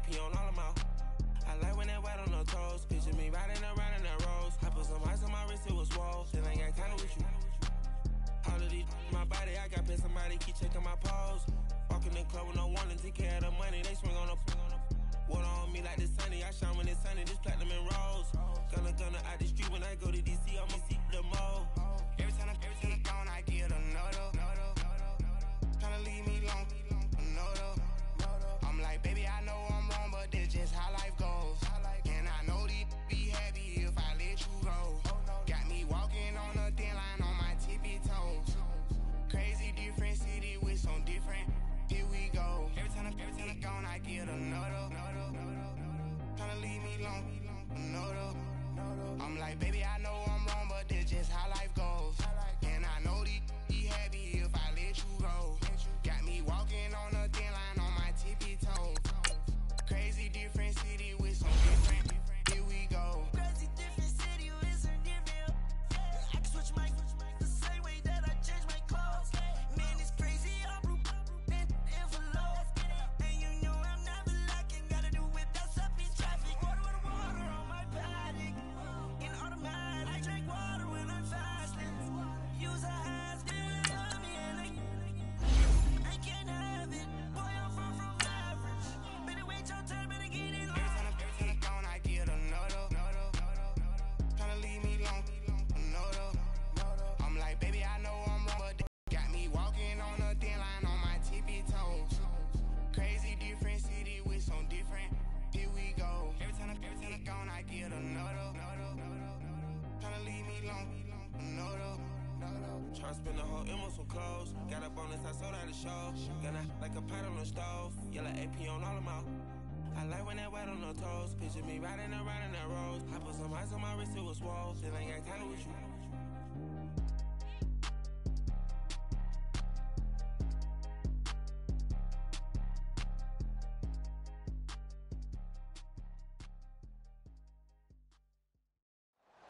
AP on all of my. I like when that white on the toes. Picture me riding around in that rose. I put some ice on my wrist, it was swole. Still ain't got time with you. All of these my body, I got pissed somebody keep checking my pose. Walking in the club with no warning, take care of the money. They swing on the water on me like the sunny. I shine when it's sunny, this platinum and rose. Gonna out the street when I go to DC, I'ma see the mode. Every time I'm gone, I get another. Tryna leave me alone, another. I'm like, baby, I know I'm wrong, but that's just how life goes. And I know these be happy if I let you go. Got me walking on a thin line on my tippy toes. Crazy different city with some different. Here we go. Every time I'm gone, I get another. Tryna leave me alone, another. I'm like, baby, I know I'm wrong, but that's just how life goes. And I know these be happy if I let you go. Got me walking on a thin line on my tippy toes. Crazy different city with some different. Here we go. Crazy different city with some different. I can switch my the same way that I change my clothes. Man, it's crazy. I'm in envelope. And you know I'm never lacking. Gotta do without stopping traffic. Water on my paddock. In automatic. I drink water when I'm fasting. Use a hand still on me and I can't have it. Boy, I'm far from average. Better wait your turn, better get it Every time I'm gone, I get another. Tryna leave me alone, another. I'm like, baby, I know I'm wrong, but they got me walking on a thin line on my tippy toes. Crazy different city with some different. Here we go. Every time I'm gone, I get another. Tryna leave me alone, another. Try to spend the whole M on some clothes. Got up on this, I sold out the show. Got like a pot on the stove. Yellow AP on all of my. I like when that white on the toes. Picture me riding around in that rose. I put some ice on my wrist, it was swole. Still ain't got time with you.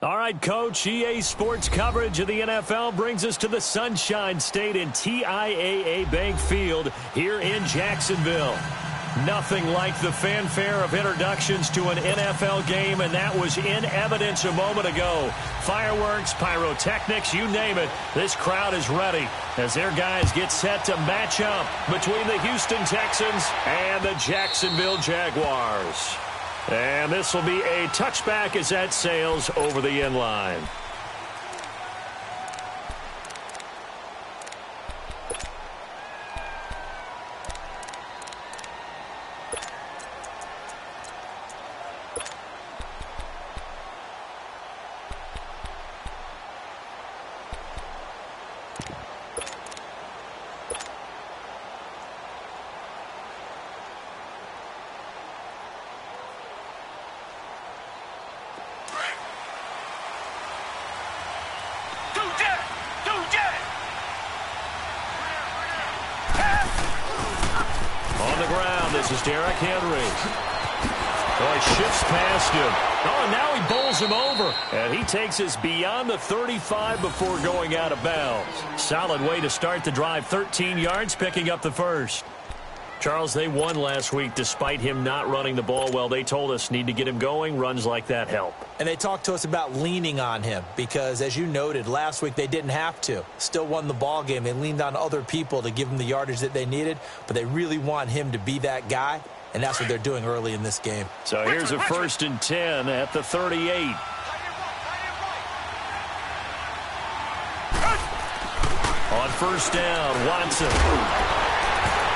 All right, Coach, EA Sports coverage of the NFL brings us to the Sunshine State in TIAA Bank Field here in Jacksonville. Nothing like the fanfare of introductions to an NFL game, and that was in evidence a moment ago. Fireworks, pyrotechnics, you name it. This crowd is ready as their guys get set to match up between the Houston Texans and the Jacksonville Jaguars. And this will be a touchback as that sails over the end line. This is Derrick Henry. Oh, he shifts past him. Oh, and now he bowls him over. And he takes us beyond the 35 before going out of bounds. Solid way to start the drive. 13 yards, picking up the first. Charles, they won last week despite him not running the ball well. They told us need to get him going. Runs like that help. And they talked to us about leaning on him because, as you noted, last week they didn't have to. Still won the ball game. They leaned on other people to give them the yardage that they needed, but they really want him to be that guy, and that's what they're doing early in this game. So here's a 1st and 10 at the 38. On 1st down, Watson.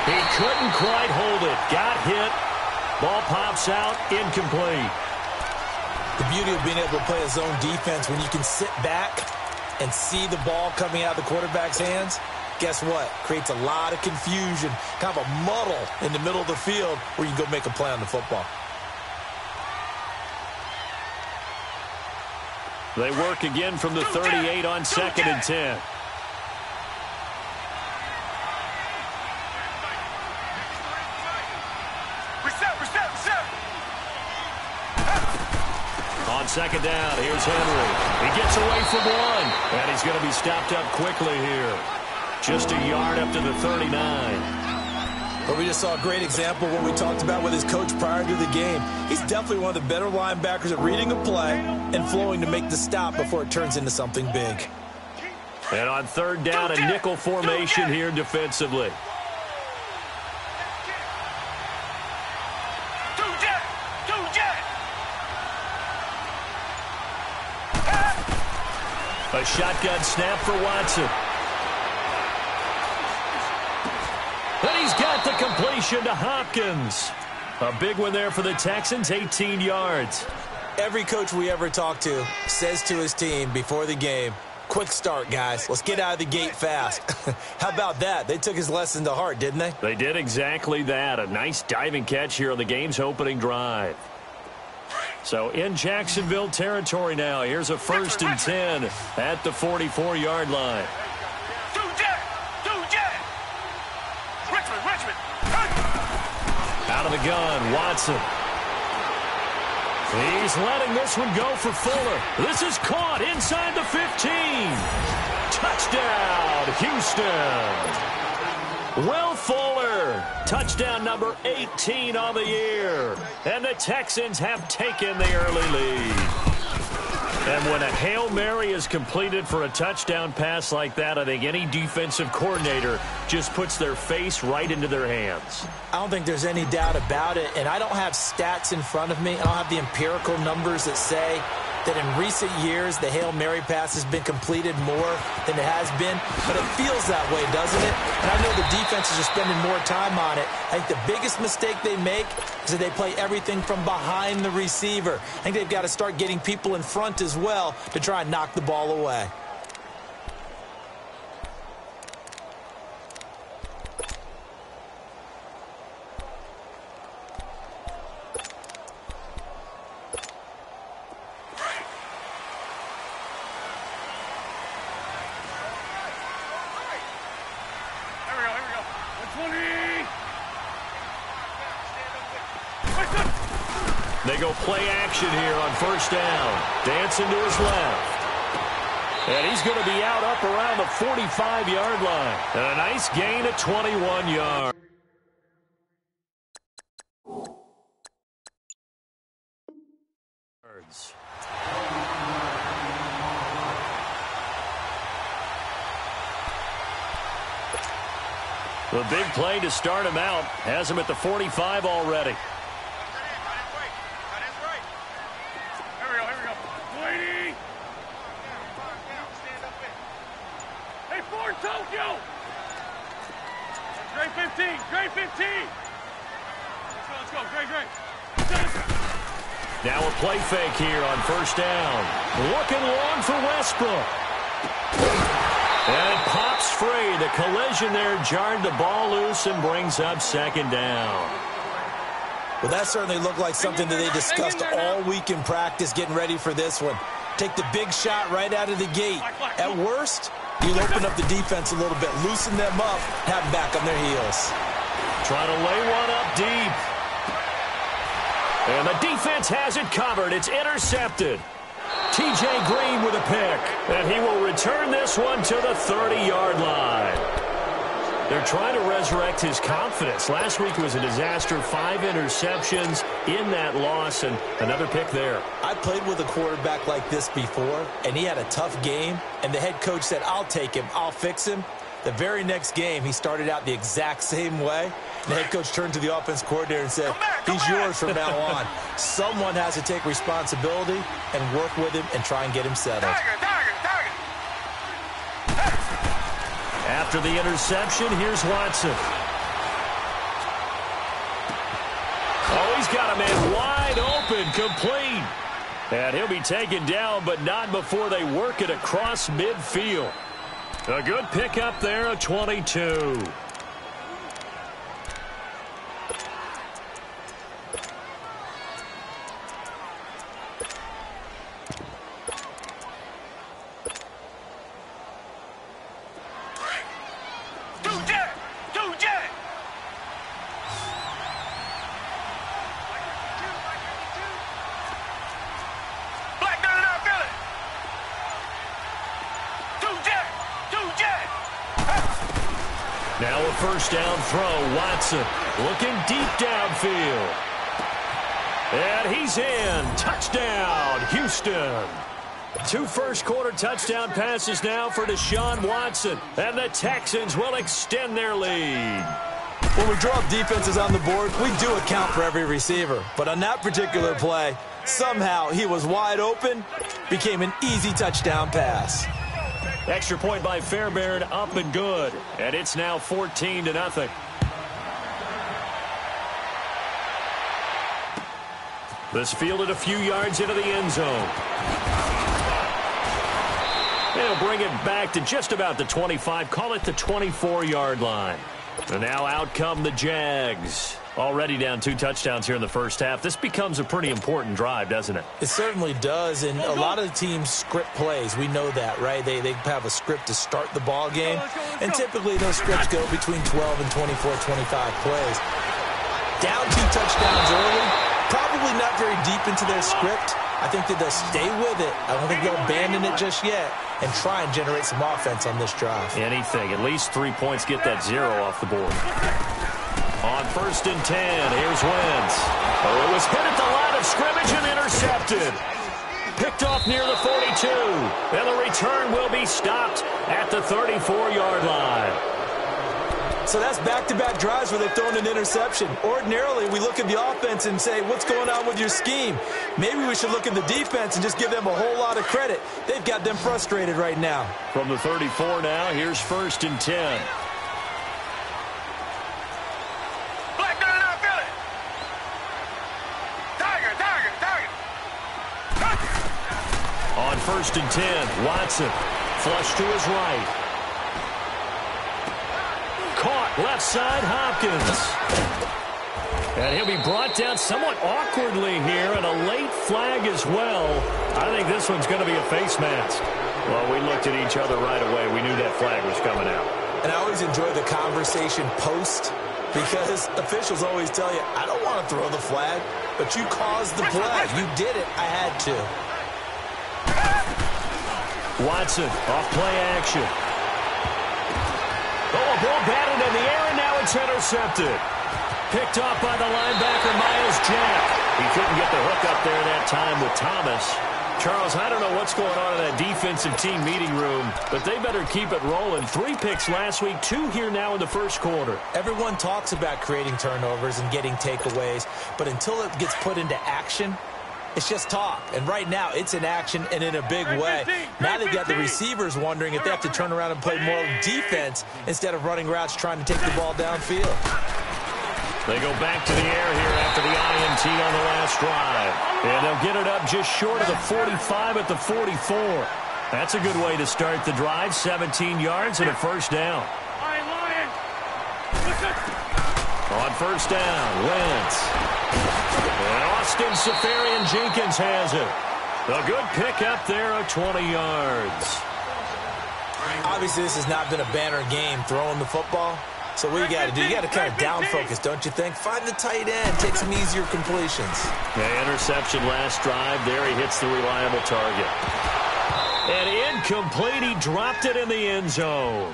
He couldn't quite hold it. Got hit. Ball pops out. Incomplete. The beauty of being able to play a zone defense when you can sit back and see the ball coming out of the quarterback's hands, guess what? Creates a lot of confusion, kind of a muddle in the middle of the field where you can go make a play on the football. They work again from the 38 on 2nd and 10. On 2nd down, here's Henry. He gets away from one, and he's going to be stopped up quickly here. Just a yard up to the 39. But we just saw a great example of what we talked about with his coach prior to the game. He's definitely one of the better linebackers at reading a play and flowing to make the stop before it turns into something big. And on third down, a nickel formation here defensively. A shotgun snap for Watson. And he's got the completion to Hopkins. A big one there for the Texans, 18 yards. Every coach we ever talk to says to his team before the game, quick start, guys. Let's get out of the gate fast. How about that? They took his lesson to heart, didn't they? They did exactly that. A nice diving catch here on the game's opening drive. So in Jacksonville territory now. Here's a 1st and 10 at the 44-yard line. Out of the gun, Watson. He's letting this one go for Fuller. This is caught inside the 15. Touchdown, Houston. Will Fuller, touchdown number 18 on the year. And the Texans have taken the early lead. And when a Hail Mary is completed for a touchdown pass like that, I think any defensive coordinator just puts their face right into their hands. I don't think there's any doubt about it. And I don't have stats in front of me. I don't have the empirical numbers that say that in recent years the Hail Mary pass has been completed more than it has been. But it feels that way, doesn't it? And I know the defenses are spending more time on it. I think the biggest mistake they make is that they play everything from behind the receiver. I think they've got to start getting people in front as well to try and knock the ball away. They go play action here on 1st down. Dancing to his left. And he's going to be out up around the 45-yard line. And a nice gain of 21 yards. The big play to start him out has him at the 45 already. Now a play fake here on 1st down. Looking long for Westbrook. And it pops free. The collision there jarred the ball loose and brings up 2nd down. Well, that certainly looked like something that they discussed all week in practice getting ready for this one. Take the big shot right out of the gate. At worst, you'll open up the defense a little bit, loosen them up, have them back on their heels. Trying to lay one up deep. And the defense has it covered. It's intercepted. T.J. Green with a pick. And he will return this one to the 30-yard line. They're trying to resurrect his confidence. Last week was a disaster. 5 interceptions in that loss, and another pick there. I played with a quarterback like this before, and he had a tough game, and the head coach said, I'll take him, I'll fix him. The very next game, he started out the exact same way. The head coach turned to the offense coordinator and said, he's yours from now on. Someone has to take responsibility and work with him and try and get him settled. After the interception, here's Watson. Oh, he's got a man wide open, complete. And he'll be taken down, but not before they work it across midfield. A good pickup there, a 22. Now a first down throw. Watson looking deep downfield. And he's in. Touchdown, Houston. 2 first-quarter touchdown passes now for Deshaun Watson. And the Texans will extend their lead. When we draw up defenses on the board, we do account for every receiver. But on that particular play, somehow he was wide open, became an easy touchdown pass. Extra point by Fairbairn, up and good. And it's now 14-0. This fielded a few yards into the end zone. They'll bring it back to just about the 25, call it the 24-yard line. And now out come the Jags. Already down 2 touchdowns here in the first half. This becomes a pretty important drive, doesn't it? It certainly does, and a lot of the teams script plays. We know that, right? They have a script to start the ball game, and typically those scripts go between 12 and 24, 25 plays. Down 2 touchdowns early, probably not very deep into their script. I think that they'll stay with it. I don't think they'll abandon it just yet and try and generate some offense on this drive. Anything. At least 3 points, get that 0 off the board. On 1st and 10, here's Wentz. Oh, it was hit at the line of scrimmage and intercepted. Picked off near the 42. And the return will be stopped at the 34-yard line. So that's back-to-back drives where they've thrown an interception. Ordinarily, we look at the offense and say, what's going on with your scheme? Maybe we should look at the defense and just give them a whole lot of credit. They've got them frustrated right now. From the 34 now, here's 1st and 10. On 1st and 10, Watson flush to his right. Caught left side, Hopkins. And he'll be brought down somewhat awkwardly here, and a late flag as well. I think this one's going to be a face mask. Well, we looked at each other right away. We knew that flag was coming out. And I always enjoy the conversation post, because officials always tell you, I don't want to throw the flag, but you caused the play. You did it. I had to. Watson off play action. Oh, a ball batted in the air, and now it's intercepted. Picked off by the linebacker, Myles Jack. He couldn't get the hook up there that time with Thomas. Charles, I don't know what's going on in that defensive team meeting room, but they better keep it rolling. 3 picks last week, 2 here now in the first quarter. Everyone talks about creating turnovers and getting takeaways, but until it gets put into action, it's just talk. And right now, it's in action and in a big way. Now they've got the receivers wondering if they have to turn around and play more defense instead of running routes trying to take the ball downfield. They go back to the air here after the INT on the last drive. And they'll get it up just short of the 45 at the 44. That's a good way to start the drive. 17 yards and a first down. On first down, Wentz. And Austin Seferian-Jenkins has it. A good pickup there of 20 yards. Obviously, this has not been a banner game throwing the football. So what you got to do, you got to kind of down focus, don't you think? Find the tight end, take some easier completions. Okay, interception last drive. There he hits the reliable target. And incomplete. He dropped it in the end zone.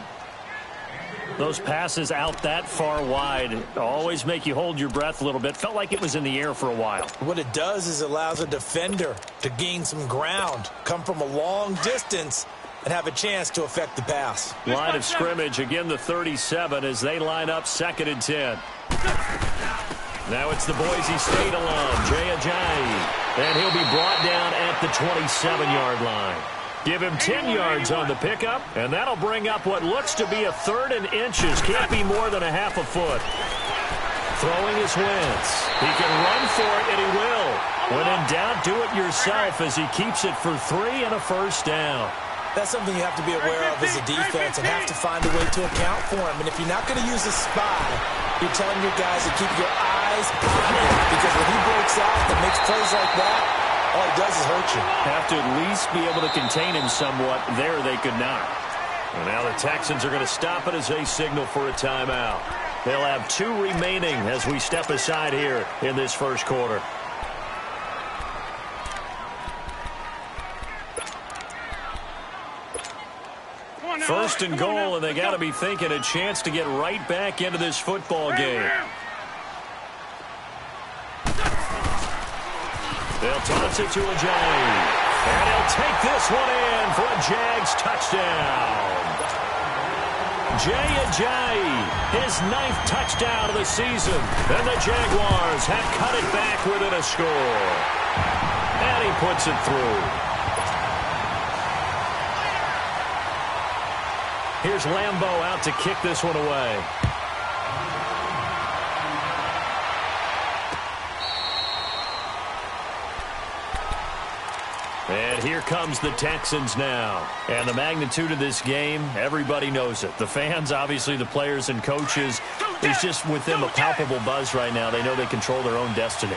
Those passes out that far wide always make you hold your breath a little bit. Felt like it was in the air for a while. What it does is it allows a defender to gain some ground, come from a long distance, and have a chance to affect the pass. Line of scrimmage, again the 37 as they line up 2nd and 10. Now it's the Boise State alum, Jay Ajayi. And he'll be brought down at the 27-yard line. Give him 10 yards on the pickup, and that'll bring up what looks to be a 3rd and inches. Can't be more than a half a foot. Throwing is Wentz. He can run for it, and he will. When in doubt, do it yourself as he keeps it for 3 and a first down. That's something you have to be aware of as a defense and have to find a way to account for him. And if you're not going to use a spy, you're telling your guys to keep your eyes on him, because when he breaks out and makes plays like that, all it does is hurt you. Have to at least be able to contain him somewhat. There they could not. And now the Texans are going to stop it as they signal for a timeout. They'll have 2 remaining as we step aside here in this first quarter. First and goal, and they got to be thinking a chance to get right back into this football game. They'll toss it to Ajayi. And he'll take this one in for a Jags touchdown. Jay Ajayi, his 9th touchdown of the season. And the Jaguars have cut it back within a score. And he puts it through. Here's Lambeau out to kick this one away. And here comes the Texans now. And the magnitude of this game, everybody knows it. The fans, obviously the players and coaches, there's just with them a palpable buzz right now. They know they control their own destiny.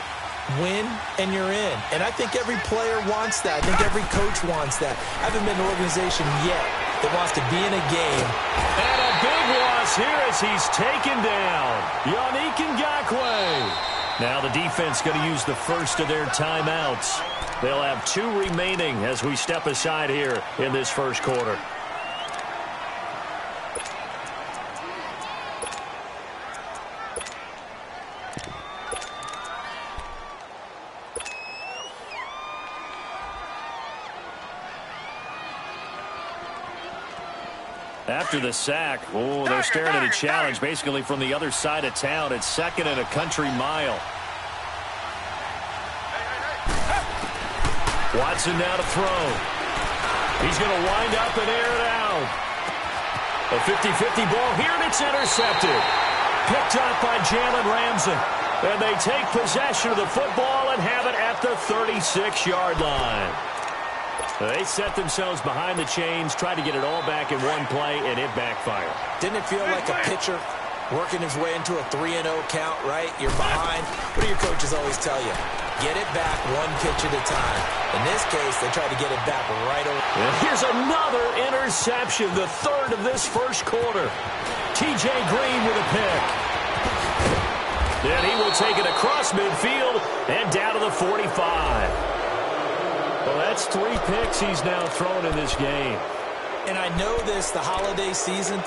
Win, and you're in. And I think every player wants that. I think every coach wants that. I haven't been an organization yet that wants to be in a game. And a big loss here as he's taken down. Yannick Ngakoue. Now the defense going to use the first of their timeouts. They'll have 2 remaining as we step aside here in this first quarter. After the sack, they're staring at a challenge basically from the other side of town. It's 2nd and a country mile. Watson now to throw. He's going to wind up and air it out. A 50-50 ball here, and it's intercepted. Picked up by Jalen Ramsey. And they take possession of the football and have it at the 36-yard line. They set themselves behind the chains, tried to get it all back in one play, and it backfired. Didn't it feel like a pitcher working his way into a 3-0 count, right? You're behind. What do your coaches always tell you? Get it back one pitch at a time. In this case, they tried to get it back right over. And here's another interception, the 3rd of this first quarter. T.J. Green with a pick. Then he will take it across midfield and down to the 45. Well, that's 3 picks he's now thrown in this game. And I know this, the holiday season,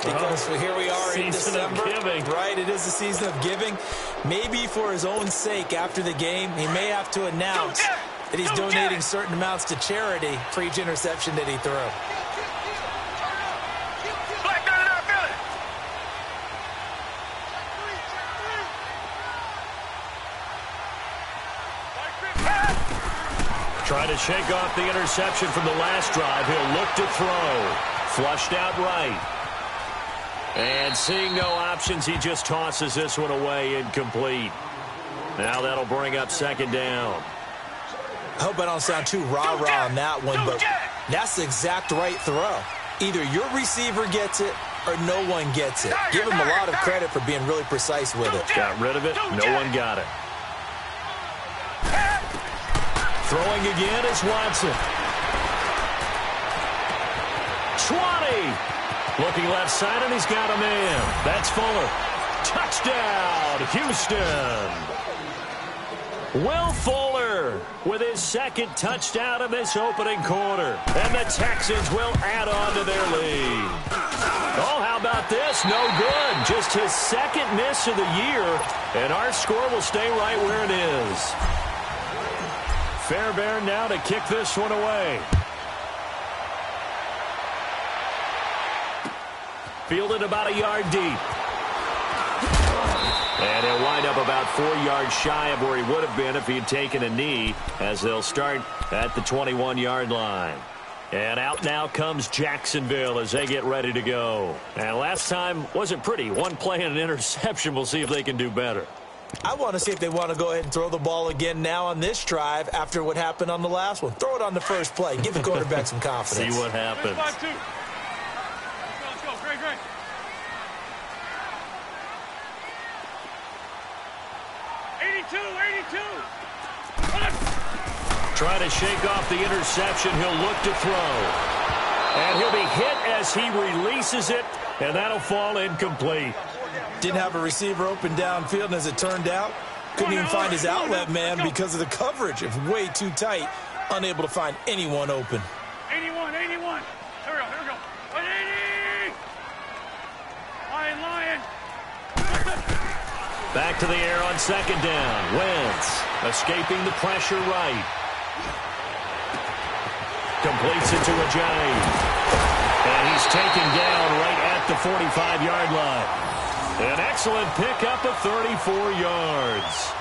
because here we are in December, right? It is the season of giving. Maybe for his own sake after the game, he may have to announce that he's donating certain amounts to charity for each interception that he threw. Trying to shake off the interception from the last drive. He'll look to throw. Flushed out right. And seeing no options, he just tosses this one away, incomplete. Now that'll bring up 2nd down. I hope I don't sound too rah-rah on that one, but that's the exact right throw. Either your receiver gets it or no one gets it. Give him a lot of credit for being really precise with it. Got rid of it. No one got it. Throwing again is Watson. 20. Looking left side, and he's got a man. That's Fuller. Touchdown, Houston. Will Fuller with his 2nd touchdown of this opening quarter. And the Texans will add on to their lead. Oh, how about this? No good. Just his 2nd miss of the year. And our score will stay right where it is. Fairbairn now to kick this one away. Fielded about a yard deep. And he'll wind up about 4 yards shy of where he would have been if he had taken a knee, as they'll start at the 21-yard line. And out now comes Jacksonville as they get ready to go. And last time wasn't pretty. 1 play and an interception. We'll see if they can do better. I want to see if they want to go ahead and throw the ball again now on this drive after what happened on the last one. Throw it on the first play. Give the quarterback some confidence. See what happens. Let's go. Great. Trying to shake off the interception. He'll look to throw. And he'll be hit as he releases it, and that'll fall incomplete. Didn't have a receiver open downfield, and as it turned out, couldn't even find his outlet man because of the coverage. It was way too tight, unable to find anyone open. 81. Here we go. 80. Back to the air on second down. Wentz escaping the pressure right. Completes it to Ajayi. And he's taken down right at the 45-yard line. An excellent pickup of 34 yards.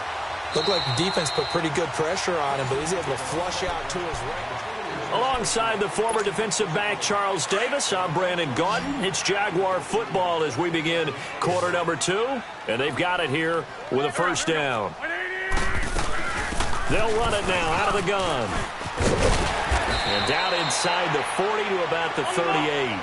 Looked like the defense put pretty good pressure on him, but he's able to flush out to his right. Alongside the former defensive back Charles Davis, I'm Brandon Gaudin. It's Jaguar football as we begin quarter number 2. And they've got it here with a first down. They'll run it now out of the gun. And down inside the 40 to about the 38.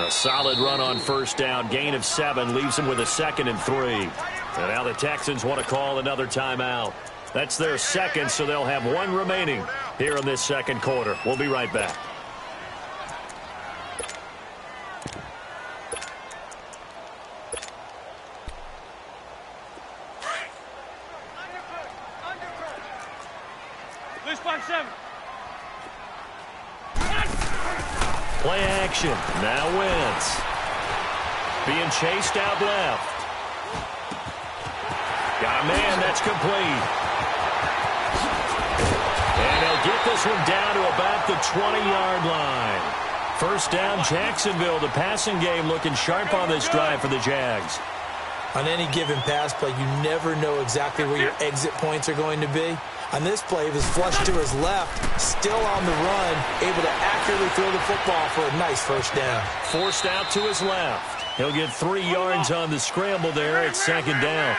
A solid run on first down. Gain of 7 leaves them with a 2nd and 3. And now the Texans want to call another timeout. That's their second, so they'll have 1 remaining here in this second quarter. We'll be right back. Play action. Now Wentz. Being chased out left. Got a man that's complete. And he'll get this one down to about the 20-yard line. First down, Jacksonville. The passing game looking sharp on this drive for the Jags. On any given pass play, you never know exactly where your exit points are going to be. On this play, he was flushed to his left, still on the run, able to accurately throw the football for a nice first down. Forced out to his left. He'll get 3 yards on the scramble there at second down.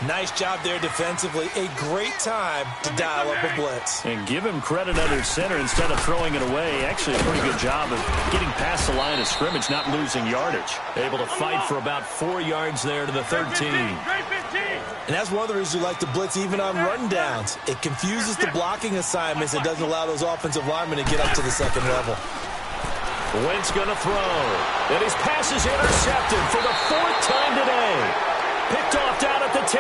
Nice job there defensively. A great time to dial up a blitz. And give him credit under center instead of throwing it away. Actually a pretty good job of getting past the line of scrimmage, not losing yardage. Able to fight for about 4 yards there to the 13. And that's one of the reasons we like to blitz even on rundowns. It confuses the blocking assignments. It doesn't allow those offensive linemen to get up to the second level. Wentz going to throw. And his pass is intercepted for the 4th time today. Picked off down at the 10.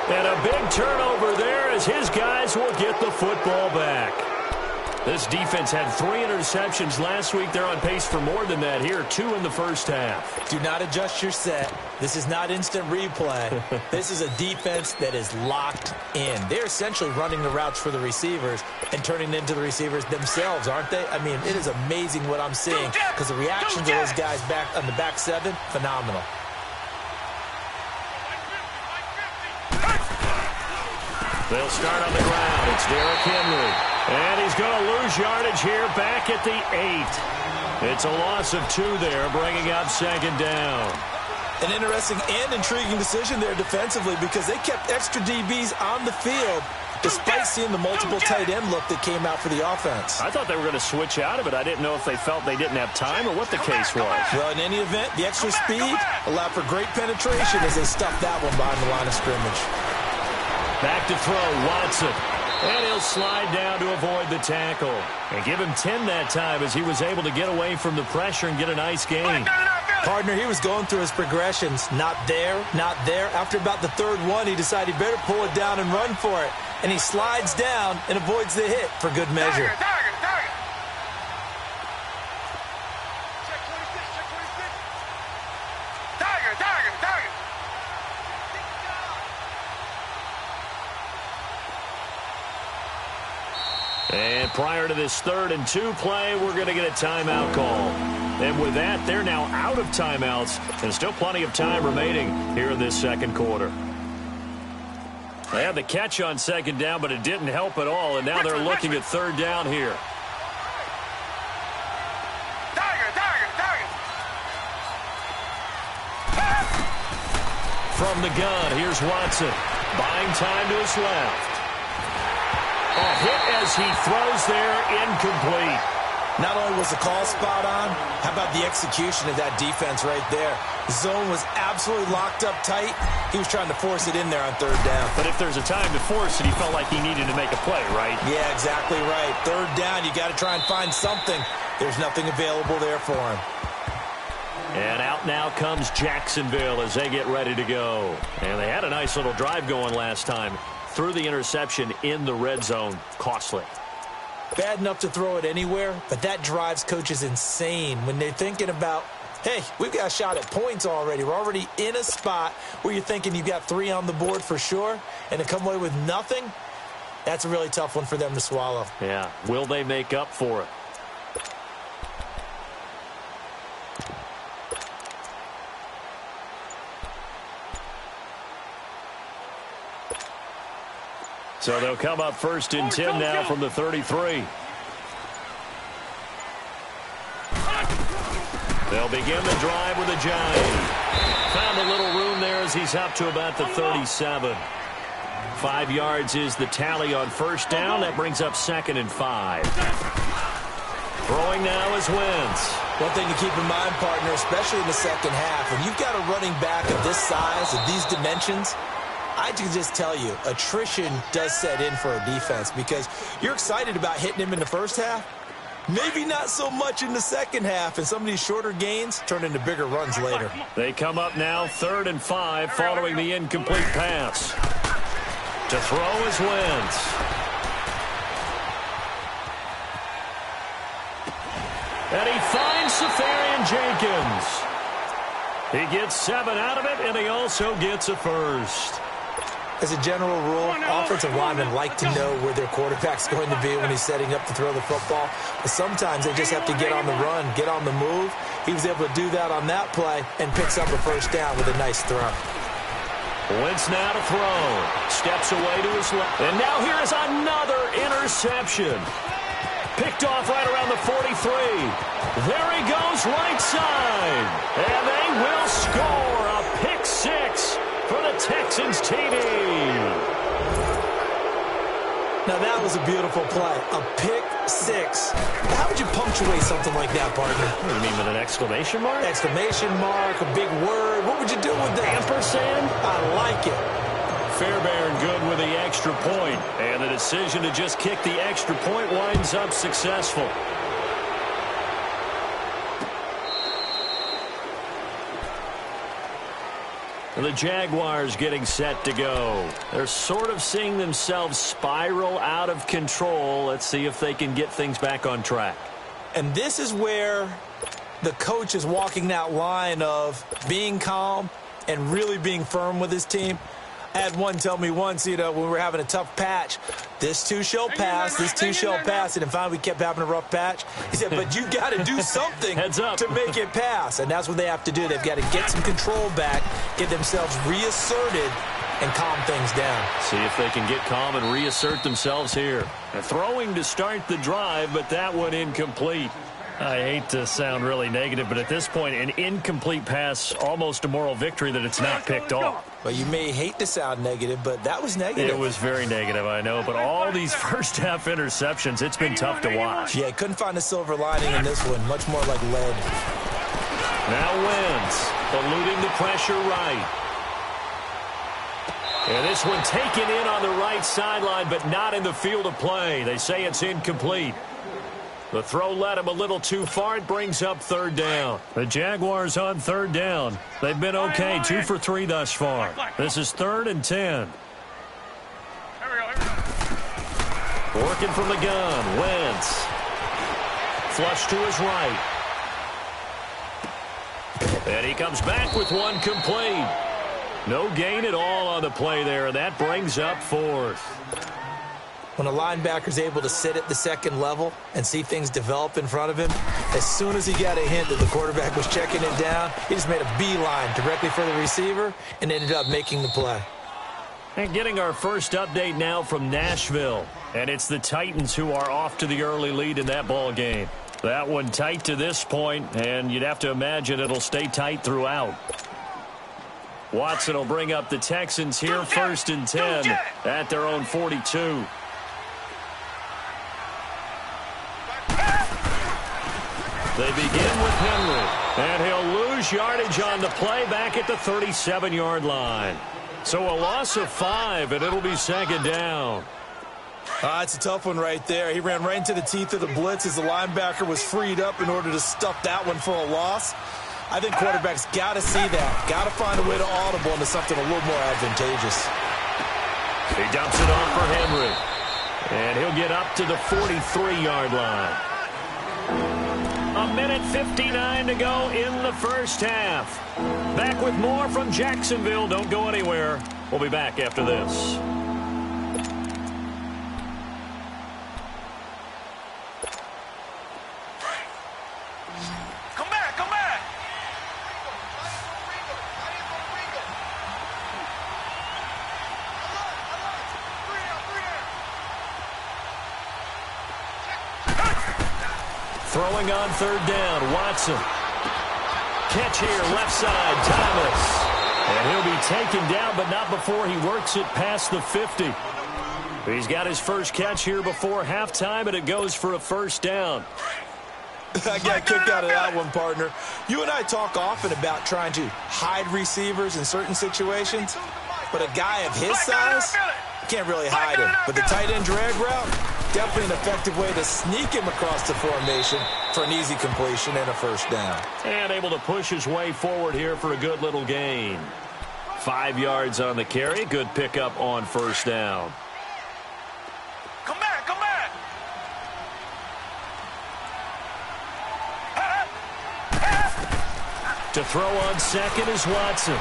And a big turnover there as his guys will get the football back. This defense had 3 interceptions last week. They're on pace for more than that here. 2 in the first half. Do not adjust your set. This is not instant replay. This is a defense that is locked in. They're essentially running the routes for the receivers and turning it into the receivers themselves, aren't they? I mean, it is amazing what I'm seeing because the reactions of those guys back on the back 7, phenomenal. They'll start on the ground. It's Derrick Henry. And he's going to lose yardage here back at the 8. It's a loss of 2 there, bringing up second down. An interesting and intriguing decision there defensively because they kept extra DBs on the field despite seeing the multiple tight end look that came out for the offense. I thought they were going to switch out of it. I didn't know if they felt they didn't have time or what the case was. Well, in any event, the extra speed allowed for great penetration as they stuffed that one behind the line of scrimmage. Back to throw, Watson. And he'll slide down to avoid the tackle. And give him 10 that time as he was able to get away from the pressure and get a nice gain. Partner, he was going through his progressions. Not there, not there. After about the 3rd one, he decided he better pull it down and run for it. And he slides down and avoids the hit for good measure. Target. And prior to this 3rd and 2 play, we're going to get a timeout call. And with that, they're now out of timeouts. And still plenty of time remaining here in this second quarter. They had the catch on second down, but it didn't help at all. And now they're looking at 3rd down here. From the gun, here's Watson. Buying time to his left. A hit as he throws there, incomplete. Not only was the call spot on, how about the execution of that defense right there? The zone was absolutely locked up tight. He was trying to force it in there on 3rd down. But if there's a time to force it, he felt like he needed to make a play, right? Yeah, exactly right. 3rd down, you got to try and find something. There's nothing available there for him. And out now comes Jacksonville as they get ready to go. And they had a nice little drive going last time. Threw the interception in the red zone. Costly. Bad enough to throw it anywhere, but that drives coaches insane when they're thinking about hey, we've got a shot at points already. We're already in a spot where you're thinking you've got 3 on the board for sure, and to come away with nothing, that's a really tough one for them to swallow. Yeah, will they make up for it? So they'll come up first and 10 now from the 33. They'll begin the drive with a jive. Found a little room there as he's up to about the 37. 5 yards is the tally on first down. That brings up 2nd and 5. Throwing now is Wentz. One thing to keep in mind, partner, especially in the second half, when you've got a running back of this size, of these dimensions, I can just tell you, attrition does set in for a defense because you're excited about hitting him in the first half. Maybe not so much in the second half, and some of these shorter gains turn into bigger runs later. They come up now 3rd and 5 following the incomplete pass. To throw is Wentz. And he finds Safarian Jenkins. He gets 7 out of it, and he also gets a first. As a general rule, offensive linemen like to know where their quarterback's going to be when he's setting up to throw the football. But sometimes they just have to get on the run, get on the move. He was able to do that on that play and picks up a first down with a nice throw. Wentz now to throw. Steps away to his left. And now here is another interception. Picked off right around the 43. There he goes right side. And they will score a pick 6 for the Texans TD. Now that was a beautiful play. A pick 6. How would you punctuate something like that, partner? What do you mean, with an exclamation mark? Exclamation mark, a big word. What would you do with that? Ampersand? I like it. Fairbairn good with the extra point. And the decision to just kick the extra point winds up successful. The Jaguars getting set to go. They're sort of seeing themselves spiral out of control. Let's see if they can get things back on track. And this is where the coach is walking that line of being calm and really being firm with his team. I had one tell me once, when we were having a tough patch, this too shall pass, this too shall pass. And finally we kept having a rough patch. He said, but you got to do something to make it pass. And that's what they have to do. They've got to get some control back, get themselves reasserted, and calm things down. See if they can get calm and reassert themselves here. Throwing to start the drive, but that one incomplete. I hate to sound really negative, but at this point, an incomplete pass, almost a moral victory that it's not picked off. Well, you may hate to sound negative, but that was negative. It was very negative, I know, but all these first-half interceptions, it's been tough to watch. Yeah, couldn't find a silver lining in this one, much more like lead. Now Wentz, eluding the pressure right. And this one taken in on the right sideline, but not in the field of play. They say it's incomplete. The throw led him a little too far. It brings up 3rd down. The Jaguars on 3rd down. They've been okay, 2 for 3 thus far. This is 3rd and 10. Working from the gun, Wentz. Flush to his right. And he comes back with one complete. No gain at all on the play there, and that brings up 4th. When a linebacker's able to sit at the second level and see things develop in front of him, as soon as he got a hint that the quarterback was checking it down, he just made a beeline directly for the receiver and ended up making the play. And getting our first update now from Nashville. And it's the Titans who are off to the early lead in that ball game. That one tight to this point, and you'd have to imagine it'll stay tight throughout. Watson will bring up the Texans here, 1st and 10 at their own 42. They begin with Henry, and he'll lose yardage on the play back at the 37-yard line. So a loss of 5, and it'll be 2nd down. It's a tough one right there. He ran right into the teeth of the blitz as the linebacker was freed up in order to stuff that one for a loss. I think quarterbacks got to see that. Got to find a way to audible into something a little more advantageous. He dumps it off for Henry. And he'll get up to the 43-yard line. 1:59 to go in the first half. Back with more from Jacksonville. Don't go anywhere. We'll be back after this. Throwing on third down, Watson. Catch here, left side, Thomas. And he'll be taken down, but not before he works it past the 50. He's got his first catch here before halftime, and it goes for a first down. I got a kick out of that one, partner. You and I talk often about trying to hide receivers in certain situations, but a guy of his size can't really hide him. But the tight end drag route, definitely an effective way to sneak him across the formation for an easy completion and a first down. And able to push his way forward here for a good little gain. 5 yards on the carry. Good pickup on first down. Come back, come back. To throw on second is Watson.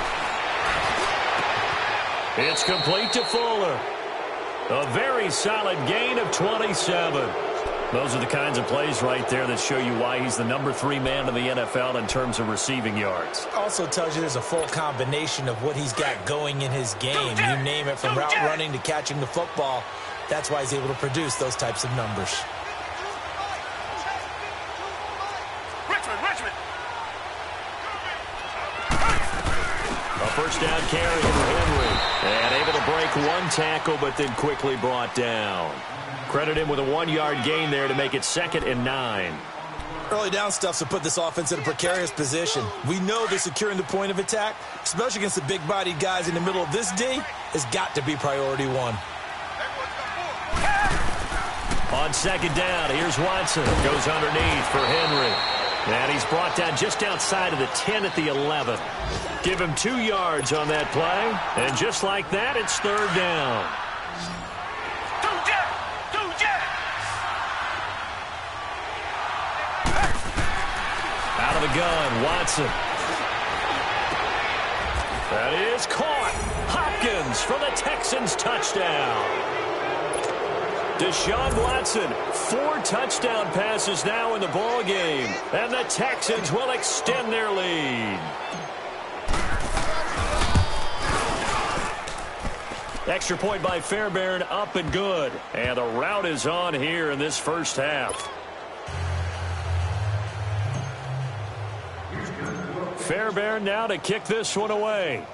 It's complete to Fuller. A very solid gain of 27. Those are the kinds of plays right there that show you why he's the number 3 man in the NFL in terms of receiving yards. Also tells you there's a full combination of what he's got going in his game. You name it, from route running to catching the football. That's why he's able to produce those types of numbers. Richmond. A first down carry for Henry. And able to break one tackle, but then quickly brought down. Credit him with a 1-yard gain there to make it 2nd and 9. Early down stuffs have put this offense in a precarious position. We know that securing the point of attack, especially against the big-bodied guys in the middle of this D, has got to be priority 1. On second down, here's Watson. Goes underneath for Henry. And he's brought down just outside of the 10 at the 11. Give him 2 yards on that play. And just like that, it's third down. Out of the gun, Watson. That is caught. Hopkins for the Texans touchdown. Deshaun Watson, 4 touchdown passes now in the ball game, and the Texans will extend their lead. Extra point by Fairbairn, up and good, and the route is on here in this first half. Fairbairn now to kick this one away.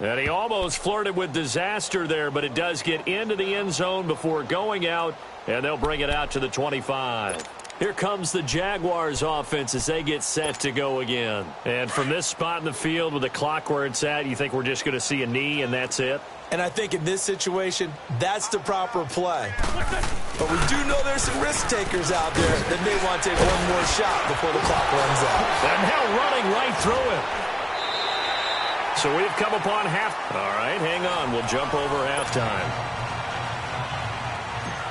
And he almost flirted with disaster there, but it does get into the end zone before going out, and they'll bring it out to the 25. Here comes the Jaguars offense as they get set to go again. And from this spot in the field with the clock where it's at, you think we're just going to see a knee and that's it? And I think in this situation, that's the proper play. But we do know there's some risk takers out there that may want to take one more shot before the clock runs out. And now running right through it. So we've come upon half. All right, hang on. We'll jump over halftime.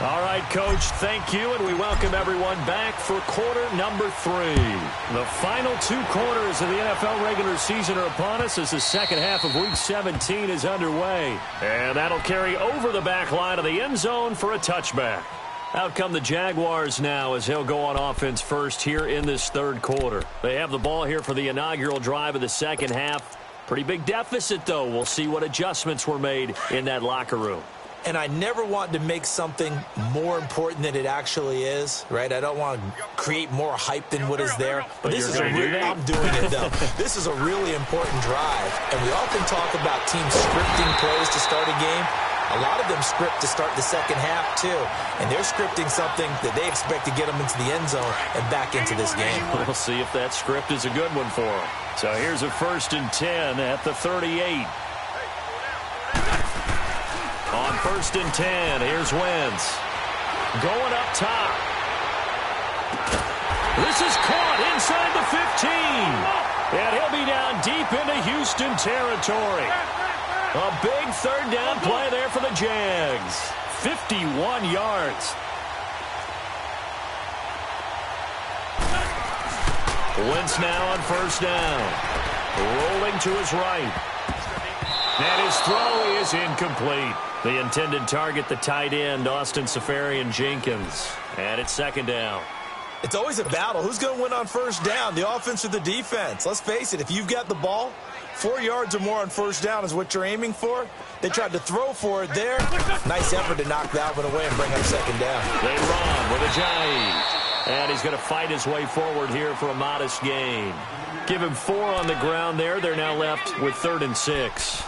All right, Coach, thank you, and we welcome everyone back for quarter number 3. The final 2 quarters of the NFL regular season are upon us as the second half of Week 17 is underway. And that'll carry over the back line of the end zone for a touchback. Out come the Jaguars now as they'll go on offense first here in this third quarter. They have the ball here for the inaugural drive of the second half. Pretty big deficit, though. We'll see what adjustments were made in that locker room. And I never want to make something more important than it actually is, right? I don't want to create more hype than what is there. But this is I'm doing it, though. This is a really important drive. And we often talk about teams scripting plays to start a game. A lot of them script to start the second half, too. And they're scripting something that they expect to get them into the end zone and back into this game. We'll see if that script is a good one for them. So here's a 1st and 10 at the 38. On 1st and 10, here's Wentz. Going up top. This is caught inside the 15. And he'll be down deep into Houston territory. A big third down play there for the Jags. 51 yards. Wentz now on first down. Rolling to his right. And his throw is incomplete. The intended target, the tight end, Austin Seferian-Jenkins. And it's second down. It's always a battle. Who's going to win on first down, the offense or the defense? Let's face it, if you've got the ball, 4 yards or more on first down is what you're aiming for. They tried to throw for it there. Nice effort to knock that one away and bring up second down. They run with Ajayi. And he's going to fight his way forward here for a modest gain. Give him 4 on the ground there. They're now left with 3rd and 6.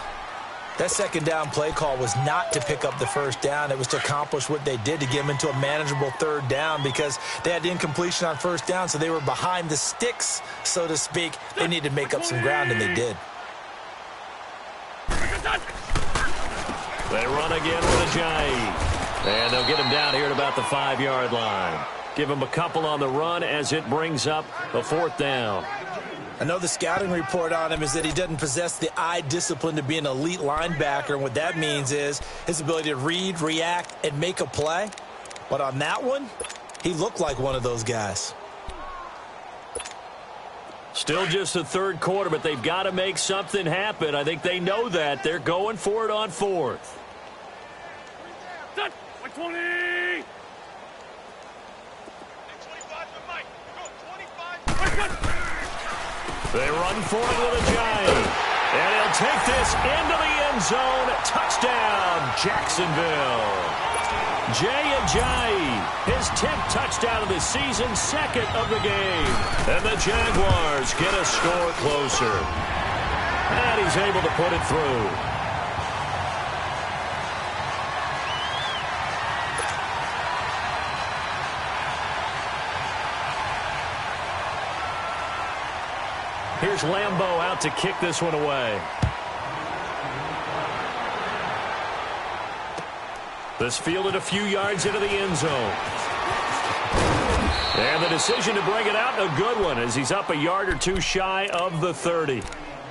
That second down play call was not to pick up the first down. It was to accomplish what they did, to get them into a manageable 3rd down, because they had the incompletion on first down, so they were behind the sticks, so to speak. They needed to make up some ground, and they did. They run again with Ajayi. And they'll get him down here at about the 5-yard line. Give him a couple on the run as it brings up the 4th down. I know the scouting report on him is that he doesn't possess the eye discipline to be an elite linebacker, and what that means is his ability to read, react, and make a play. But on that one, he looked like one of those guys. Still just the 3rd quarter, but they've got to make something happen. I think they know that. They're going for it on 4th. 20! They run for it with Ajayi. And he'll take this into the end zone. Touchdown, Jacksonville. Jay Ajayi, his 10th touchdown of the season, 2nd of the game. And the Jaguars get a score closer. And he's able to put it through. Here's Lambeau out to kick this one away. This fielded a few yards into the end zone. And the decision to bring it out, a good one, as he's up a yard or 2 shy of the 30.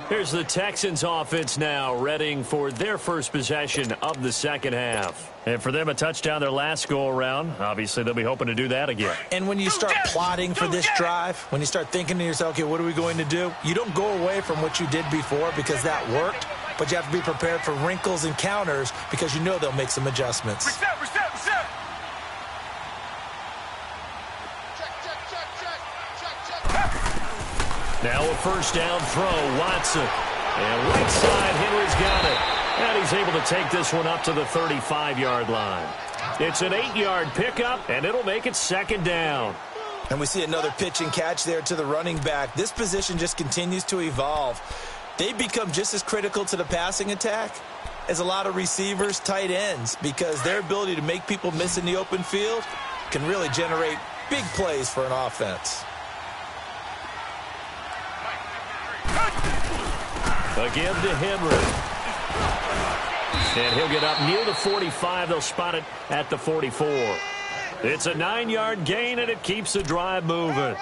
Here's the Texans offense now, readying for their first possession of the second half. And for them, a touchdown their last go-around. Obviously, they'll be hoping to do that again. And when you start plotting for this drive, when you start thinking to yourself, okay, what are we going to do? You don't go away from what you did before because that worked, but you have to be prepared for wrinkles and counters because you know they'll make some adjustments. Reset. Now a first down throw, Watson. And right side, Henry's got it. And he's able to take this one up to the 35-yard line. It's an 8-yard pickup, and it'll make it second down. And we see another pitch and catch there to the running back. This position just continues to evolve. They become just as critical to the passing attack as a lot of receivers, tight ends, because their ability to make people miss in the open field can really generate big plays for an offense. Again to Henry. And he'll get up near the 45. They'll spot it at the 44. It's a 9-yard gain, and it keeps the drive moving.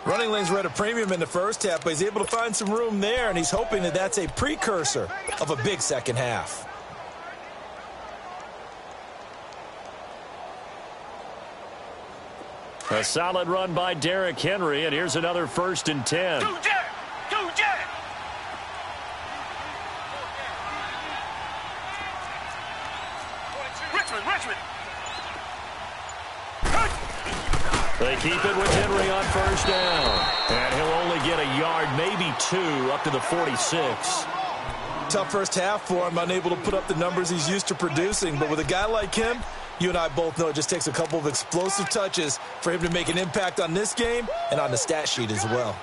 Running lanes were at a premium in the first half, but he's able to find some room there, and he's hoping that that's a precursor of a big second half. A solid run by Derrick Henry, and here's another 1st and 10. Go Jack! Richmond! They keep it with Henry on first down. And he'll only get a yard, maybe 2, up to the 46. Tough first half for him, unable to put up the numbers he's used to producing. But with a guy like him, you and I both know it just takes a couple of explosive touches for him to make an impact on this game and on the stat sheet as well.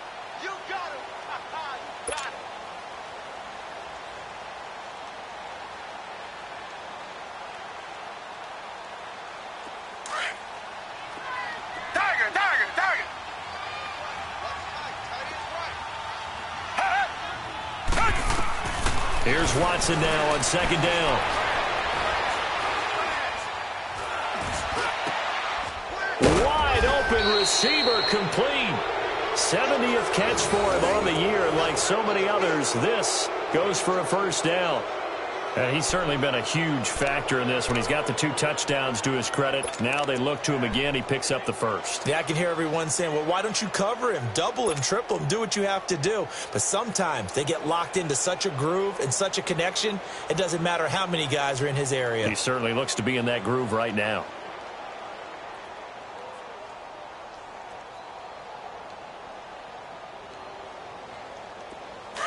Here's Watson now on second down. Wide open receiver complete. 70th catch for him on the year. Like so many others, this goes for a first down. And he's certainly been a huge factor in this when he's got the 2 touchdowns to his credit. Now they look to him again. He picks up the first. Yeah, I can hear everyone saying, well, why don't you cover him, double him, triple him, do what you have to do. But sometimes they get locked into such a groove and such a connection, it doesn't matter how many guys are in his area. He certainly looks to be in that groove right now.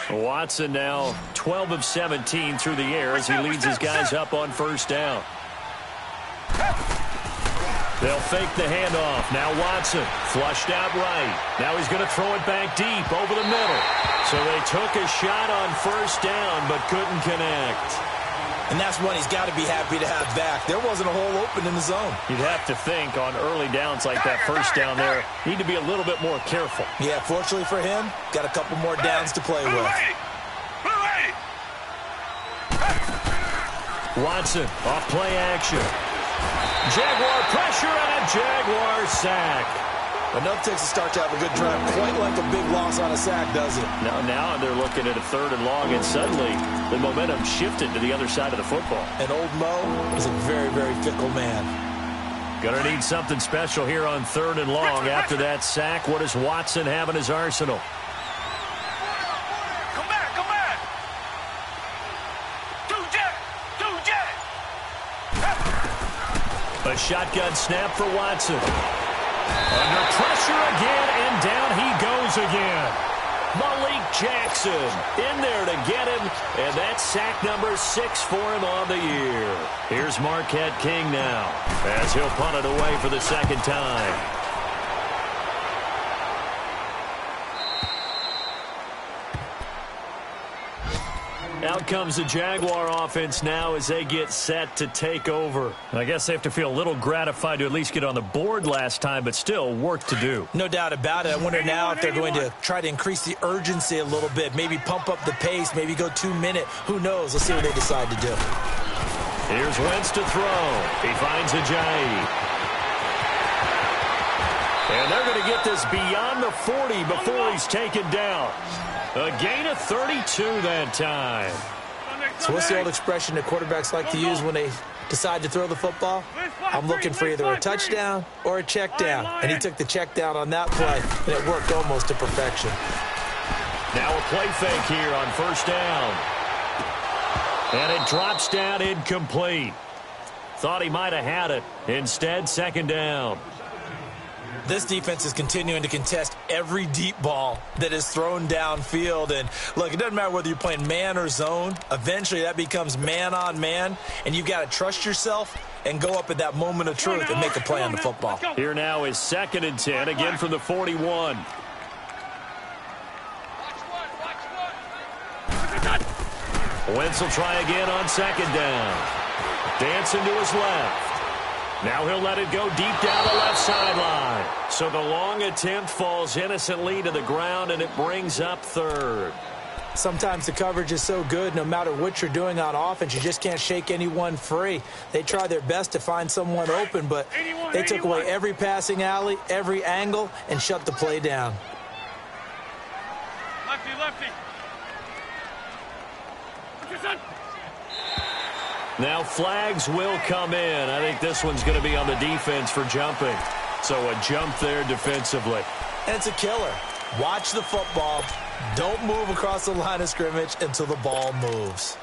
Watson now 12 of 17 through the air as he leads his guys up on first down. They'll fake the handoff. Now Watson flushed out right. Now he's going to throw it back deep over the middle. So they took a shot on first down but couldn't connect. And that's one he's got to be happy to have back. There wasn't a hole open in the zone. You'd have to think on early downs like that first down there, need to be a little bit more careful. Yeah, fortunately for him, got a couple more downs to play with. Watson off play action. Jaguar pressure and a Jaguar sack. Enough takes a start to have a good drive, quite like a big loss on a sack, does it? Now they're looking at a 3rd and long, and suddenly the momentum shifted to the other side of the football. And old Mo is a very, very fickle man. Gonna need something special here on 3rd and long. After that sack, what does Watson have in his arsenal? Come back, come back. 2 jet. A shotgun snap for Watson. Under pressure again, and down he goes again. Malik Jackson in there to get him, and that's sack number 6 for him on the year. Here's Marquette King now, as he'll punt it away for the 2nd time. Out comes the Jaguar offense now as they get set to take over. I guess they have to feel a little gratified to at least get on the board last time, but still work to do. No doubt about it. I wonder now if they're going to try to increase the urgency a little bit, maybe pump up the pace, maybe go 2-minute. Who knows? Let's see what they decide to do. Here's Wentz to throw. He finds Ajayi. And they're going to get this beyond the 40 before he's taken down. A gain of 32 that time. So what's the old expression that quarterbacks like to use when they decide to throw the football? I'm looking for either a touchdown or a check down. And he took the check down on that play, and it worked almost to perfection. Now a play fake here on first down. And it drops down incomplete. Thought he might have had it. Instead, 2nd down. This defense is continuing to contest every deep ball that is thrown downfield. And, look, it doesn't matter whether you're playing man or zone. Eventually, that becomes man-on-man, and you've got to trust yourself and go up at that moment of truth and make a play on the football. Here now is 2nd and 10, again from the 41. Wentz will try again on 2nd down. Dancing to his left. Now he'll let it go deep down the left sideline. So the long attempt falls innocently to the ground, and it brings up 3rd. Sometimes the coverage is so good, no matter what you're doing on offense, you just can't shake anyone free. They try their best to find someone open, but they took away every passing alley, every angle, and shut the play down. Lefty, lefty. Now flags will come in. I think this one's going to be on the defense for jumping. So a jump there defensively. And it's a killer. Watch the football. Don't move across the line of scrimmage until the ball moves.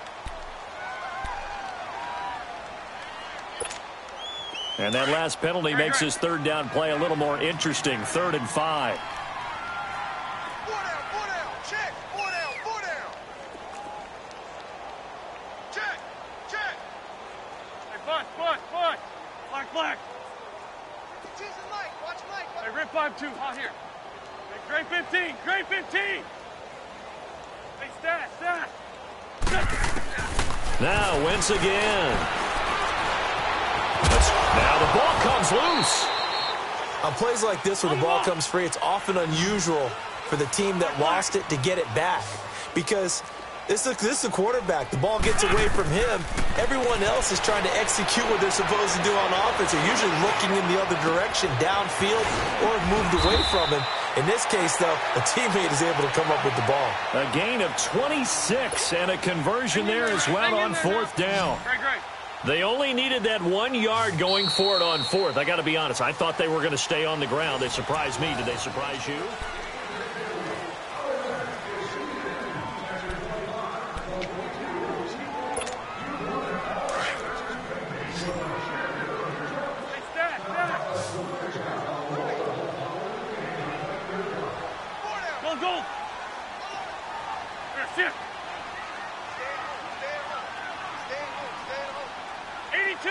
And that last penalty makes his 3rd down play a little more interesting. 3rd and 5. Black. Hey, rip 5-2. Out here. Hey, Gray 15. Gray 15. Hey, stat. Now Wentz again. Now the ball comes loose. On plays like this where the ball comes free, it's often unusual for the team that lost it to get it back. Because this is a quarterback. The ball gets away from him. Everyone else is trying to execute what they're supposed to do on offense. They're usually looking in the other direction, downfield, or moved away from him. In this case, though, a teammate is able to come up with the ball. A gain of 26 and a conversion there as well on fourth down. They only needed that 1 yard going for it on fourth. I got to be honest, I thought they were going to stay on the ground. They surprised me. Did they surprise you? Go! That's it! 82!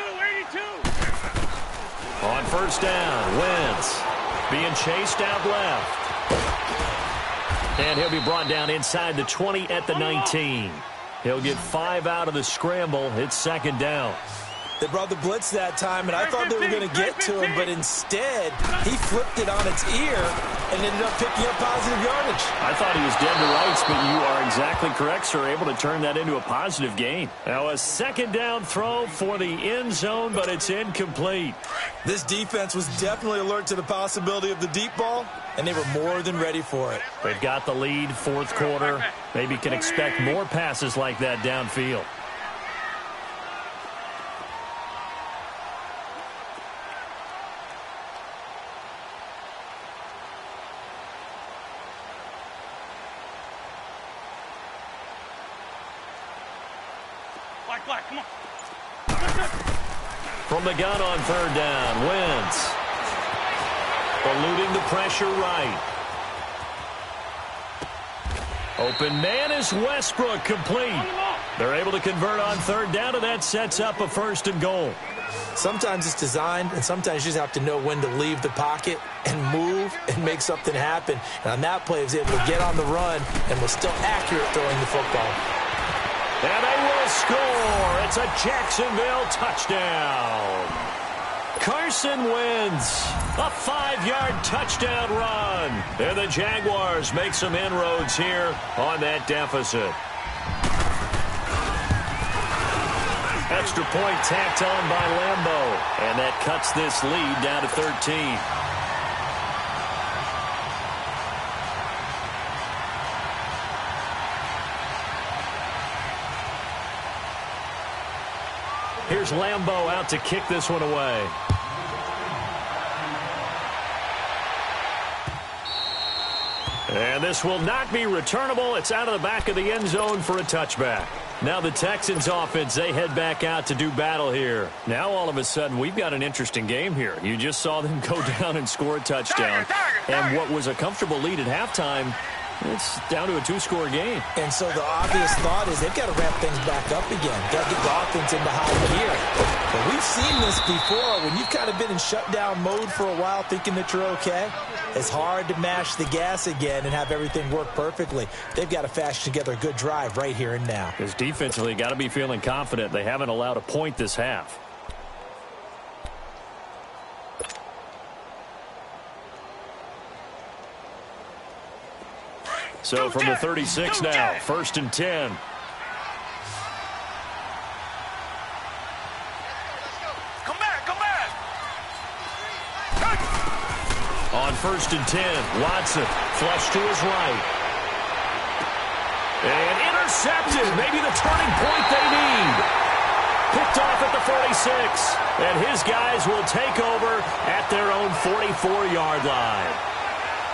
On first down, Wentz being chased out left. And he'll be brought down inside the 20 at the 19. He'll get 5 out of the scramble. It's second down. They brought the blitz that time, and I thought they were going to get to him, but instead, he flipped it on its ear and ended up picking up positive yardage. I thought he was dead to rights, but you are exactly correct, sir. Able to turn that into a positive gain. Now a second down throw for the end zone, but it's incomplete. This defense was definitely alert to the possibility of the deep ball, and they were more than ready for it. They've got the lead, fourth quarter. Maybe can expect more passes like that downfield. Black, come on. From the gun on third down, Wentz eluding the pressure right. Open man is Westbrook, complete. They're able to convert on third down, and that sets up a first and goal. Sometimes it's designed, and sometimes you just have to know when to leave the pocket and move and make something happen. And on that play, he was able to get on the run and was still accurate throwing the football. And they will score. It's a Jacksonville touchdown. Carson Wentz, a 5-yard touchdown run. And the Jaguars make some inroads here on that deficit. Extra point tacked on by Lambeau. And that cuts this lead down to 13. Here's Lambeau out to kick this one away. And this will not be returnable. It's out of the back of the end zone for a touchback. Now the Texans offense, they head back out to do battle here. Now all of a sudden we've got an interesting game here. You just saw them go down and score a touchdown. And what was a comfortable lead at halftime, it's down to a 2-score game. And so the obvious thought is they've got to ramp things back up again. Got to get the offense into high gear. But we've seen this before. When you've kind of been in shutdown mode for a while thinking that you're okay, it's hard to mash the gas again and have everything work perfectly. They've got to fashion together a good drive right here and now. Because defensively, got to be feeling confident. They haven't allowed a point this half. So from the 36 now, 1st and 10. Come back! On 1st and 10, Watson flush to his right. And intercepted. Maybe the turning point they need. Picked off at the 46. And his guys will take over at their own 44-yard line.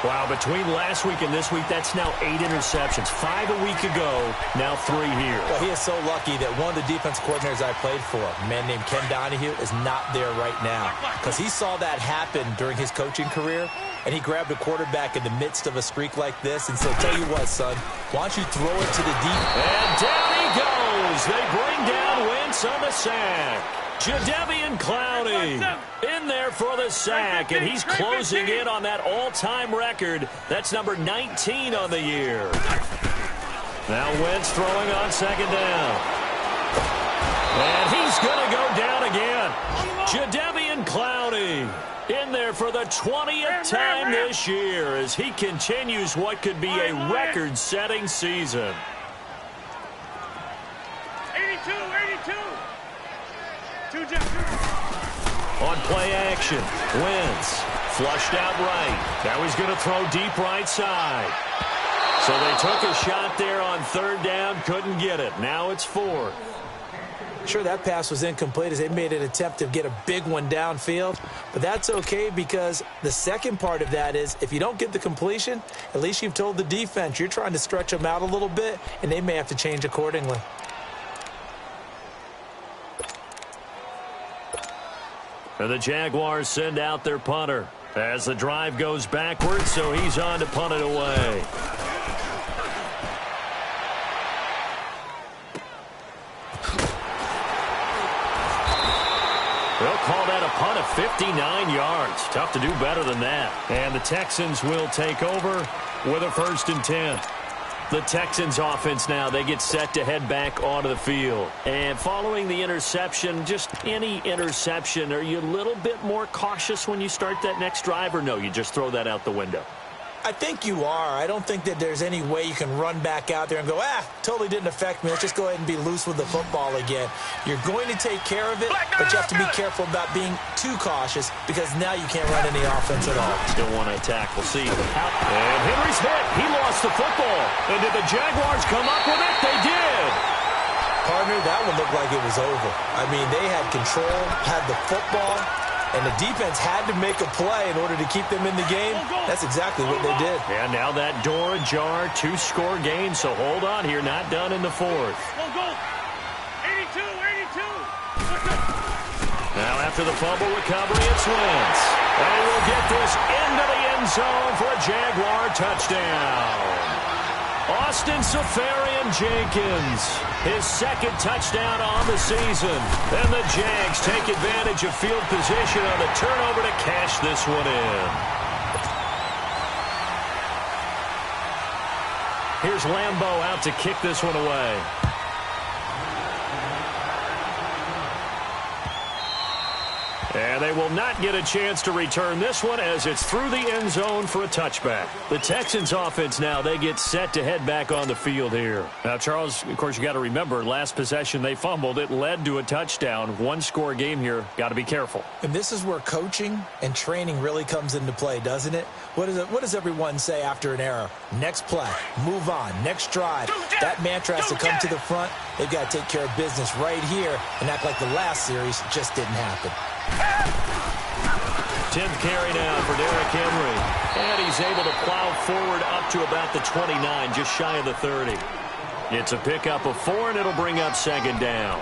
Wow, between last week and this week, that's now 8 interceptions. 5 a week ago, now 3 here. Well, he is so lucky that one of the defense coordinators I played for, a man named Ken Donahue, is not there right now. Because he saw that happen during his coaching career, and he grabbed a quarterback in the midst of a streak like this and said, tell you what, son, why don't you throw it to the deep. And down he goes. They bring down Wentz on the sack. Jadeveon Clowney in there for the sack, and he's closing in on that all-time record. That's number 19 on the year. Now Wentz throwing on second down. And he's going to go down again. Jadeveon Clowney in there for the 20th time this year as he continues what could be a record-setting season. 82. On play action, Wentz Flushed out right. Now he's going to throw deep right side. So they took a shot there on third down, couldn't get it. Now it's fourth. Sure, that pass was incomplete as they made an attempt to get a big one downfield. But that's okay because the second part of that is if you don't get the completion, at least you've told the defense you're trying to stretch them out a little bit, and they may have to change accordingly. And the Jaguars send out their punter as the drive goes backwards, so he's on to punt it away. They'll call that a punt of 59 yards. Tough to do better than that. And the Texans will take over with a 1st and 10. The Texans offense now, they get set to head back onto the field. And following the interception, just any interception, are you a little bit more cautious when you start that next drive, or no, you just throw that out the window? I think you are. I don't think that there's any way you can run back out there and go, totally didn't affect me. Let's just go ahead and be loose with the football again. You're going to take care of it, but you have to be careful about being too cautious because now you can't run any offense at all. Still want to attack. We'll see. And Henry's hit. He lost the football. And did the Jaguars come up with it? They did. Partner, that one looked like it was over. I mean, they had control, had the football, and the defense had to make a play in order to keep them in the game. That's exactly what they did. And now that door ajar, 2-score game, so hold on here, not done in the 4th. Go. 82, 82. Now after the fumble recovery, it's Wentz. And we'll get this into the end zone for a Jaguar touchdown. Austin Seferian-Jenkins, his 2nd touchdown on the season. And the Jags take advantage of field position on the turnover to cash this one in. Here's Lambeau out to kick this one away. And they will not get a chance to return this one as it's through the end zone for a touchback. The Texans offense now, they get set to head back on the field here. Now, Charles, of course, you got to remember, last possession they fumbled. It led to a touchdown. 1-score game here. Got to be careful. And this is where coaching and training really comes into play, doesn't it? What does everyone say after an error? Next play, move on, next drive. That mantra has to come to the front. They've got to take care of business right here and act like the last series just didn't happen. 10th carry now for Derrick Henry. And he's able to plow forward up to about the 29, just shy of the 30. It's a pickup of 4, and it'll bring up 2nd down.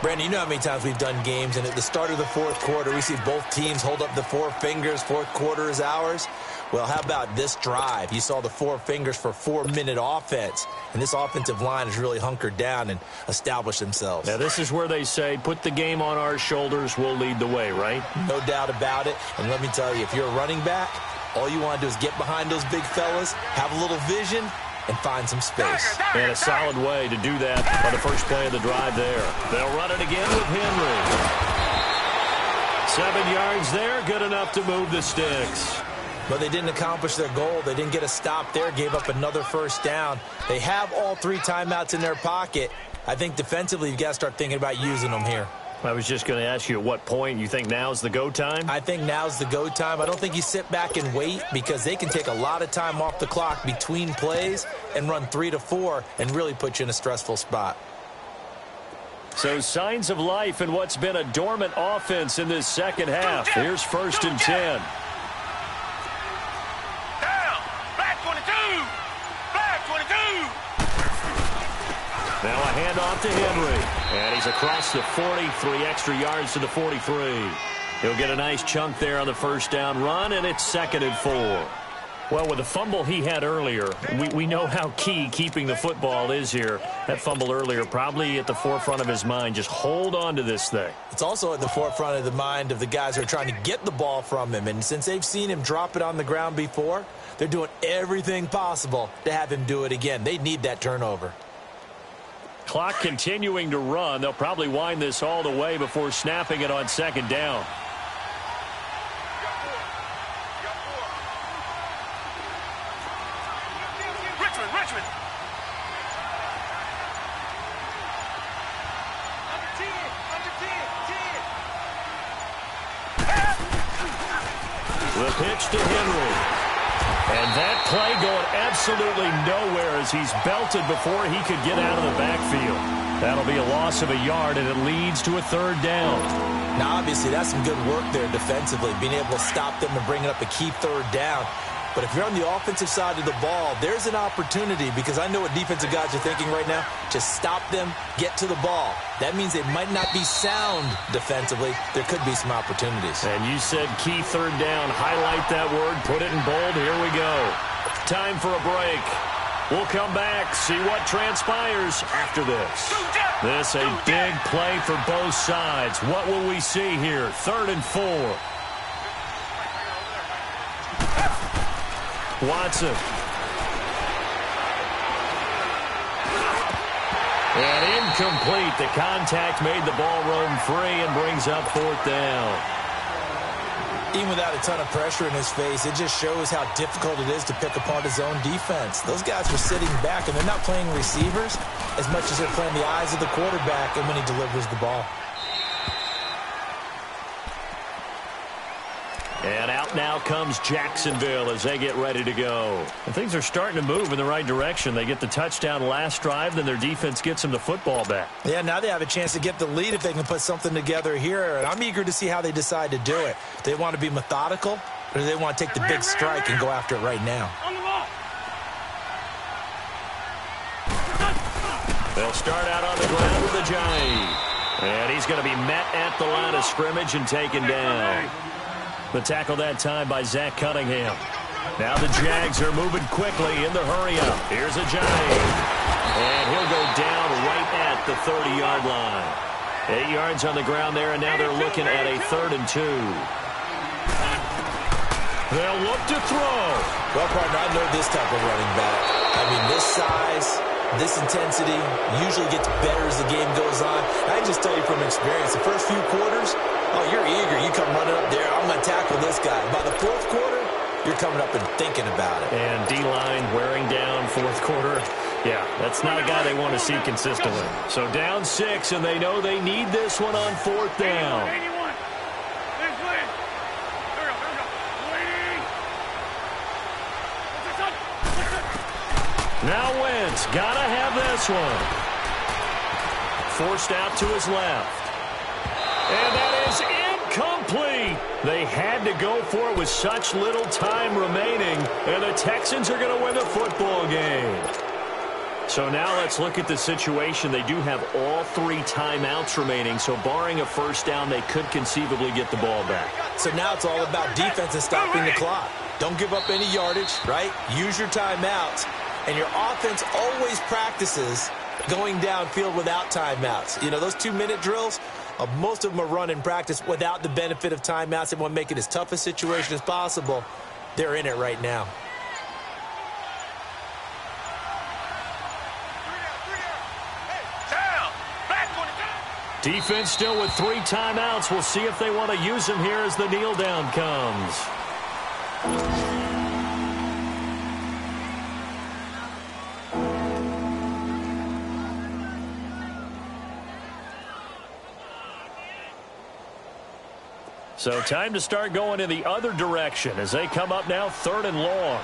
Brandon, you know how many times we've done games, and at the start of the 4th quarter, we see both teams hold up the 4 fingers, 4th quarter is ours. Well, how about this drive? You saw the 4 fingers for 4-minute offense, and this offensive line has really hunkered down and established themselves. Now, this is where they say, put the game on our shoulders, we'll lead the way, right? No doubt about it, and let me tell you, if you're a running back, all you want to do is get behind those big fellas, have a little vision, and find some space. And a solid way to do that on the first play of the drive there. They'll run it again with Henry. 7 yards there, good enough to move the sticks. But they didn't accomplish their goal. They didn't get a stop there, gave up another 1st down. They have all 3 timeouts in their pocket. I think defensively you've got to start thinking about using them here. I was just going to ask you at what point you think now's the go time? I think now's the go time. I don't think you sit back and wait because they can take a lot of time off the clock between plays and run 3 to 4 and really put you in a stressful spot. So signs of life in what's been a dormant offense in this second half. Here's 1st and 10. Now a handoff to Henry. And he's across the 40, 3 extra yards to the 43. He'll get a nice chunk there on the 1st down run, and it's 2nd and 4. Well, with the fumble he had earlier, we know how key keeping the football is here. That fumble earlier probably at the forefront of his mind. Just hold on to this thing. It's also at the forefront of the mind of the guys who are trying to get the ball from him. And since they've seen him drop it on the ground before, they're doing everything possible to have him do it again. They need that turnover. Clock continuing to run. They'll probably wind this all the way before snapping it on 2nd down. Richmond. Under 10. The pitch to Henry. And that play going absolutely nowhere as he's belted before he could get out of the backfield. That'll be a loss of a yard, and it leads to a 3rd down. Now, obviously, that's some good work there defensively, being able to stop them and bring up a key 3rd down. But if you're on the offensive side of the ball, there's an opportunity, because I know what defensive guys are thinking right now. Just stop them, get to the ball. That means they might not be sound defensively. There could be some opportunities. And you said key 3rd down. Highlight that word. Put it in bold. Here we go. Time for a break. We'll come back, see what transpires after this. This a big play for both sides. What will we see here? 3rd and 4. Watson. And incomplete. The contact made the ball roam free and brings up 4th down. Even without a ton of pressure in his face, it just shows how difficult it is to pick apart his own defense. Those guys were sitting back, and they're not playing receivers as much as they're playing the eyes of the quarterback and when he delivers the ball. And out now comes Jacksonville as they get ready to go. And things are starting to move in the right direction. They get the touchdown last drive, then their defense gets them the football back. Yeah, now they have a chance to get the lead if they can put something together here. And I'm eager to see how they decide to do it. Do they want to be methodical, or do they want to take the big strike and go after it right now? On the ball. They'll start out on the ground with a giant. And he's going to be met at the line of scrimmage and taken down. The tackle that time by Zach Cunningham. Now the Jags are moving quickly in the hurry-up. Here's a giant. And he'll go down right at the 30-yard line. 8 yards on the ground there, and now they're looking at a 3rd and 2. They'll look to throw. Well, partner, I know this type of running back. I mean, this size, this intensity usually gets better as the game goes on. I can just tell you from experience, the first few quarters, oh, you're eager. You come running up there. I'm going to tackle this guy. By the 4th quarter, you're coming up and thinking about it. And D-line wearing down 4th quarter. Yeah, that's not a guy they want to see consistently. So down 6, and they know they need this one on 4th down. 81. There's Lynn. There we go. Waiting. Now Wentz, got to have this one. Forced out to his left. And that is incomplete. They had to go for it with such little time remaining, and the Texans are going to win the football game. So now let's look at the situation. They do have all 3 timeouts remaining, so barring a 1st down, they could conceivably get the ball back. So now it's all about defense and stopping the clock. Don't give up any yardage, right? Use your timeouts, and your offense always practices going downfield without timeouts. You know, those 2-minute drills, most of them are run in practice without the benefit of timeouts. They want to make it as tough a situation as possible. They're in it right now. Defense still with 3 timeouts. We'll see if they want to use them here as the kneel down comes. So time to start going in the other direction as they come up now 3rd and long.